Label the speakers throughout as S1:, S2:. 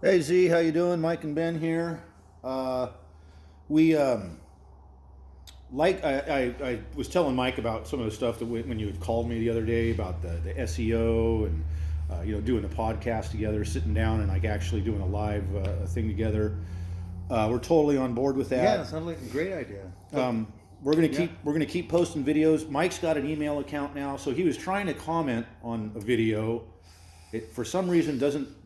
S1: Hey Z, how you doing? Mike and Ben here. We I was telling Mike about some of the stuff that when you had called me the other day about the SEO and doing the podcast together, sitting down and like actually doing a live thing together. We're totally on board with
S2: Yeah,
S1: that.
S2: sounds like a great idea. Yeah.
S1: We're gonna keep posting videos. Mike's got an email account now, so he was trying to comment on a video. It for some reason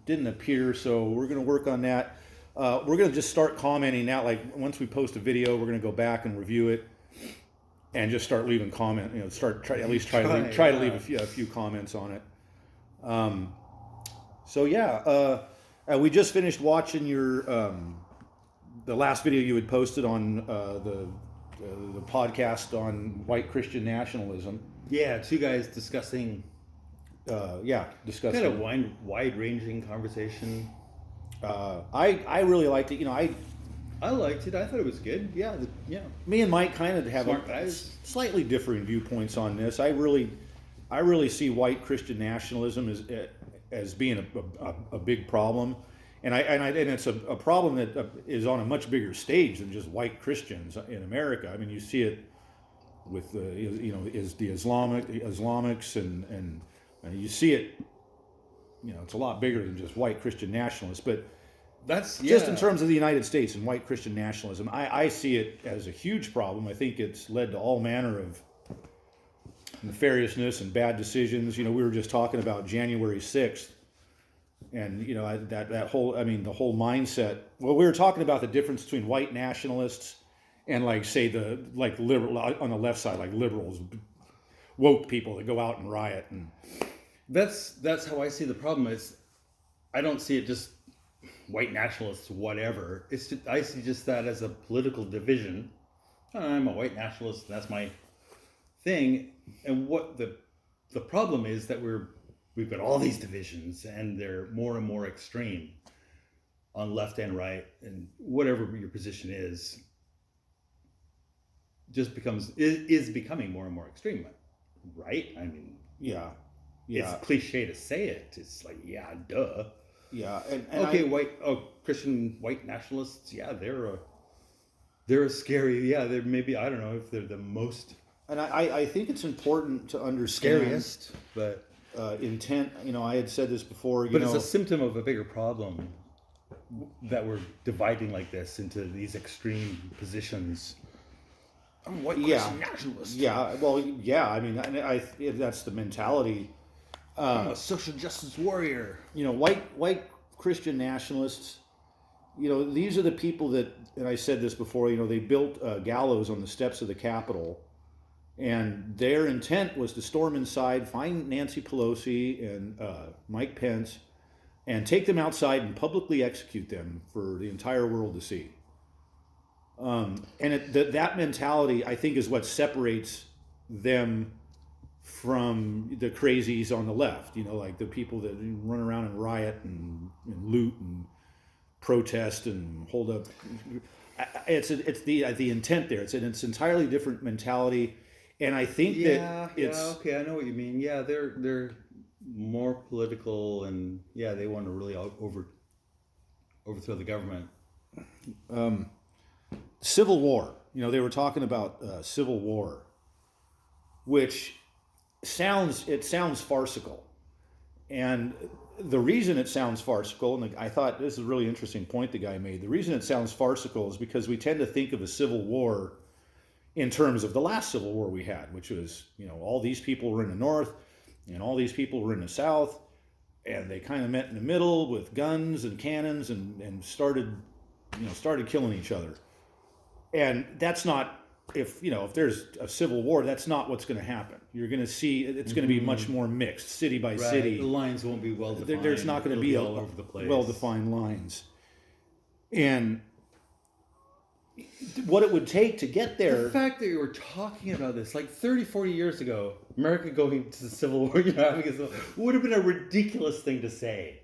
S1: didn't appear, so we're gonna work on that. We're gonna just start commenting now. Like once we post a video, we're gonna go back and review it and just start leaving comment. Try to leave a few comments on it. Um, so yeah, we just finished watching your the last video you had posted on the podcast on white Christian nationalism.
S2: Yeah, two guys discussing
S1: Discussing.
S2: kind of wide-ranging conversation.
S1: I really liked it.
S2: I liked it. I thought it was good. Yeah, yeah.
S1: Me and Mike kind of have
S2: Smart guys.
S1: slightly differing viewpoints on this. I really see white Christian nationalism as being a big problem, and it's a problem that is on a much bigger stage than just white Christians in America. I mean, you see it with is the Islamics and you see it. It's a lot bigger than just white Christian nationalists, but
S2: That's
S1: just in terms of the United States and white Christian nationalism, I see it as a huge problem. I think it's led to all manner of nefariousness and bad decisions. We were just talking about January 6th, and that whole, the whole mindset. Well, we were talking about the difference between white nationalists and say the liberal on the left side, like liberals, woke people that go out and riot. And
S2: that's how I see the problem. Is I don't see it just white nationalists, whatever. I see just that as a political division. I'm a white nationalist. That's my thing. And what the problem is that we've got all these divisions, and they're more and more extreme on left and right, and whatever your position is, is becoming more and more extreme, right? I mean,
S1: yeah,
S2: it's cliche to say it. It's like, yeah, duh.
S1: yeah, and
S2: Okay, Christian white nationalists. Yeah, they're a scary. Yeah, they're maybe, I don't know if they're the most
S1: and I think it's important to understand
S2: scariest, but
S1: intent. I had said this before.
S2: but it's a symptom of a bigger problem that we're dividing like this into these extreme positions. I'm a white Christian nationalist.
S1: Yeah, well, yeah. I mean, that's the mentality.
S2: I'm a social justice warrior.
S1: White Christian nationalists. These are the people that, and I said this before. They built gallows on the steps of the Capitol, and their intent was to storm inside, find Nancy Pelosi and Mike Pence, and take them outside and publicly execute them for the entire world to see. That mentality, I think, is what separates them from the crazies on the left. Like the people that run around and riot and loot and protest and hold up. It's the intent there. It's an entirely different mentality, and I think that it's
S2: okay. I know what you mean. Yeah, they're more political, and yeah, they want to really overthrow the government.
S1: Civil war. They were talking about civil war, which sounds farcical, and the reason it sounds farcical, and I thought this is a really interesting point the guy made. The reason it sounds farcical is because we tend to think of a civil war in terms of the last civil war we had, which was all these people were in the north and all these people were in the south, and they kind of met in the middle with guns and cannons and started killing each other. And that's not, if there's a civil war, that's not what's going to happen. You're going to see it's going to be much more mixed, city by city.
S2: The lines won't be well defined.
S1: There's not going to be
S2: all over the place.
S1: Well-defined lines. And what it would take to get there.
S2: The fact that you were talking about this like 30, 40 years ago, America going to the Civil War, having a civil, would have been a ridiculous thing to say.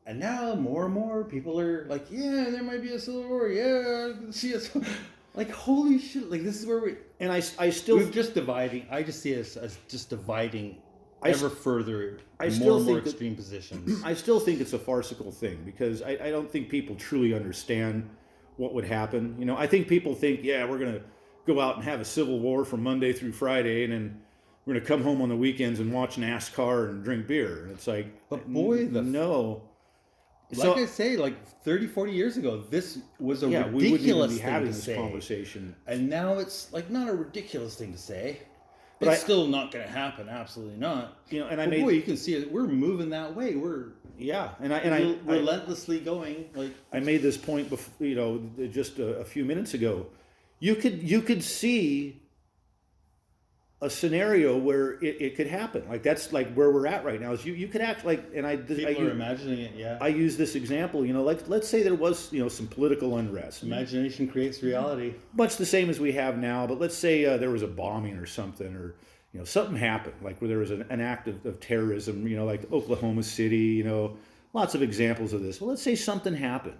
S2: And now more and more people are like, yeah, there might be a civil war. Yeah, see us. Like, holy shit! Like, this is where we're
S1: still
S2: just dividing. I just see us as just dividing
S1: I,
S2: ever further,
S1: I
S2: more
S1: still
S2: and more
S1: think that-
S2: extreme positions.
S1: I still think it's a farcical thing because I don't think people truly understand what would happen. You know, I think people think, yeah, we're going to go out and have a civil war from Monday through Friday, and then we're going to come home on the weekends and watch NASCAR and drink beer. And it's like,
S2: But boy,
S1: no.
S2: Like I say, like 30, 40 years ago, this was a
S1: Yeah, we wouldn't even
S2: ridiculous
S1: be
S2: thing
S1: having
S2: to
S1: this
S2: say.
S1: conversation.
S2: And now it's like not a ridiculous thing to say.
S1: But
S2: It's still not going to happen. Absolutely not.
S1: You know, and
S2: But boy, you can see it. We're moving that way. We're relentlessly going. Like
S1: I made this point before, you know, just a few minutes ago. You could see a scenario where it could happen. Like that's like where we're at right now. Is you could act like, and
S2: people are imagining it. Yeah.
S1: I use this example. You know, like let's say there was, you know, some political unrest.
S2: Imagination creates reality.
S1: Much the same as we have now. But let's say there was a bombing or something, or you know, something happened, like where there was an act of terrorism. You know, like Oklahoma City. You know, lots of examples of this. Well, let's say something happened.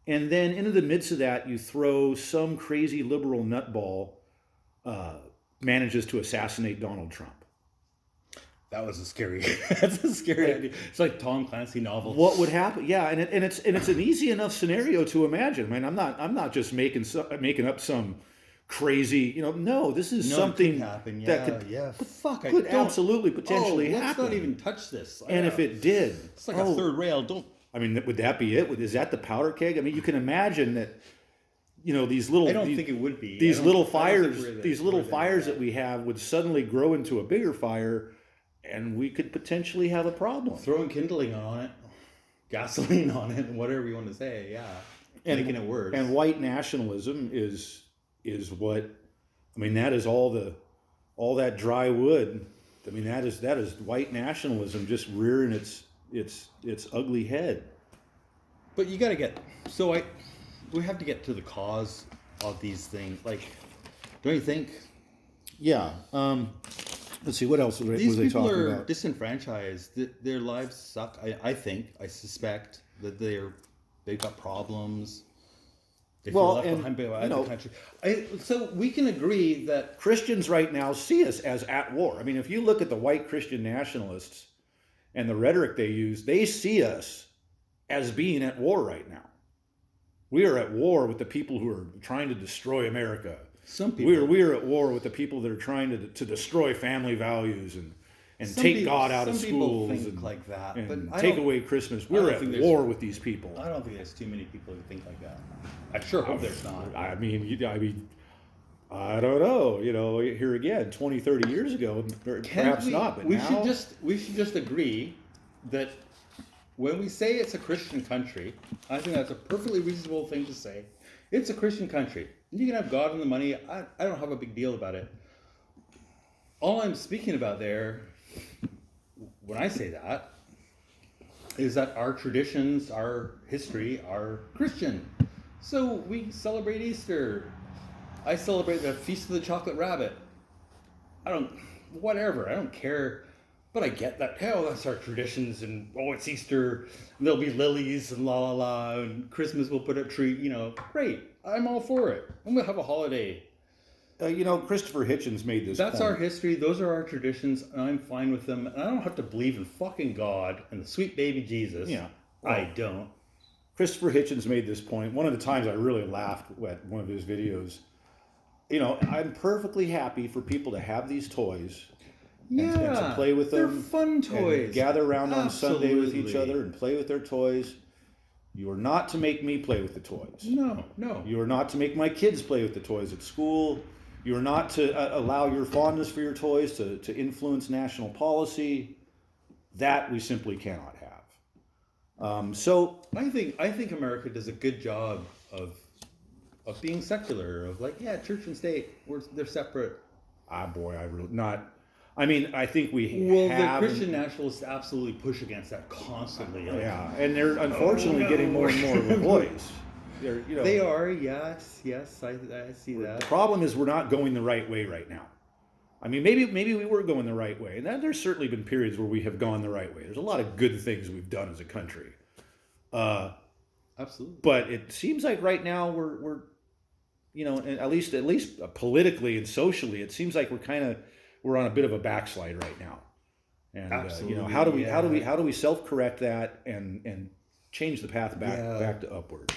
S1: And then into the midst of that, you throw some crazy liberal nutball manages to assassinate Donald Trump.
S2: That was a scary. That's a scary idea. It's like Tom Clancy novel.
S1: What would happen? Yeah, and it's an easy enough scenario to imagine. I mean, I'm not just making up some crazy. You know, no, this is something
S2: could happen. Yeah,
S1: that could
S2: yeah. Fuck,
S1: could absolutely potentially
S2: let's
S1: happen.
S2: not even touch this.
S1: And if it did,
S2: it's like a third rail. Don't.
S1: I mean, would that be it? Is that the powder keg? I mean, you can imagine that. You know, these little.
S2: I don't think it would be.
S1: These little fires that we have would suddenly grow into a bigger fire, and we could potentially have a problem.
S2: Throwing kindling on it, gasoline on it, whatever you want to say. Yeah, and making it worse.
S1: And white nationalism is what. I mean, that is all that dry wood. I mean, that is white nationalism just rearing its ugly head.
S2: But you got to get we have to get to the cause of these things. Like, don't you think?
S1: Yeah. Let's see. What else was they talking about?
S2: These people are disenfranchised. Their lives suck. I suspect that they've got problems. They feel left behind by the country. So we can agree that
S1: Christians right now see us as at war. I mean, if you look at the white Christian nationalists and the rhetoric they use, they see us as being at war right now. We are at war with the people who are trying to destroy America.
S2: Some people.
S1: We are at war with the people that are trying to destroy family values and take God out of schools
S2: think like that,
S1: and
S2: but
S1: take away Christmas. We're at war with these people.
S2: I don't think there's too many people who think like that. I sure hope there's not.
S1: I mean, I don't know. You know, here again, 20, 30 years ago, perhaps not. But
S2: we
S1: now,
S2: we should just agree that when we say it's a Christian country, I think that's a perfectly reasonable thing to say. It's a Christian country. You can have God and the money. I don't have a big deal about it. All I'm speaking about there, when I say that, is that our traditions, our history are Christian. So we celebrate Easter. I celebrate the Feast of the Chocolate Rabbit. I don't care. But I get that, that's our traditions, and it's Easter, and there'll be lilies, and la la la, and Christmas we'll put a tree, great. I'm all for it. I'm going to have a holiday.
S1: Christopher Hitchens made this
S2: That's
S1: point.
S2: our history, those are our traditions, and I'm fine with them, and I don't have to believe in fucking God and the sweet baby Jesus.
S1: Yeah.
S2: I don't.
S1: Christopher Hitchens made this point. One of the times I really laughed at one of his videos. I'm perfectly happy for people to have these toys. And to play with them.
S2: They're fun toys.
S1: And gather around on Sunday with each
S2: Absolutely.
S1: other and play with their toys. You are not to make me play with the toys.
S2: No.
S1: You are not to make my kids play with the toys at school. You are not to allow your fondness for your toys to influence national policy. That we simply cannot have. So
S2: I think America does a good job of being secular, of church and state, they're separate.
S1: I think we
S2: the Christian nationalists absolutely push against that constantly.
S1: Yeah, and they're unfortunately getting more and more of a voice.
S2: They are, yes, I see that.
S1: The problem is we're not going the right way right now. I mean, maybe we were going the right way, and there's certainly been periods where we have gone the right way. There's a lot of good things we've done as a country.
S2: Absolutely.
S1: But it seems like right now we're at least politically and socially, it seems like we're on a bit of a backslide right now. And
S2: Absolutely,
S1: how do we self-correct that and change the path back to upwards?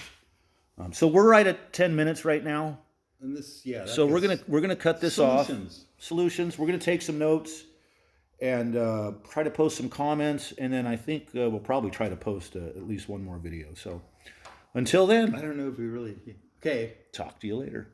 S1: So we're right at 10 minutes right now.
S2: And this,
S1: So we're gonna cut this off. Solutions. We're gonna take some notes and try to post some comments, and then I think we'll probably try to post at least one more video. So until then,
S2: I don't know if we really. Okay.
S1: Talk to you later.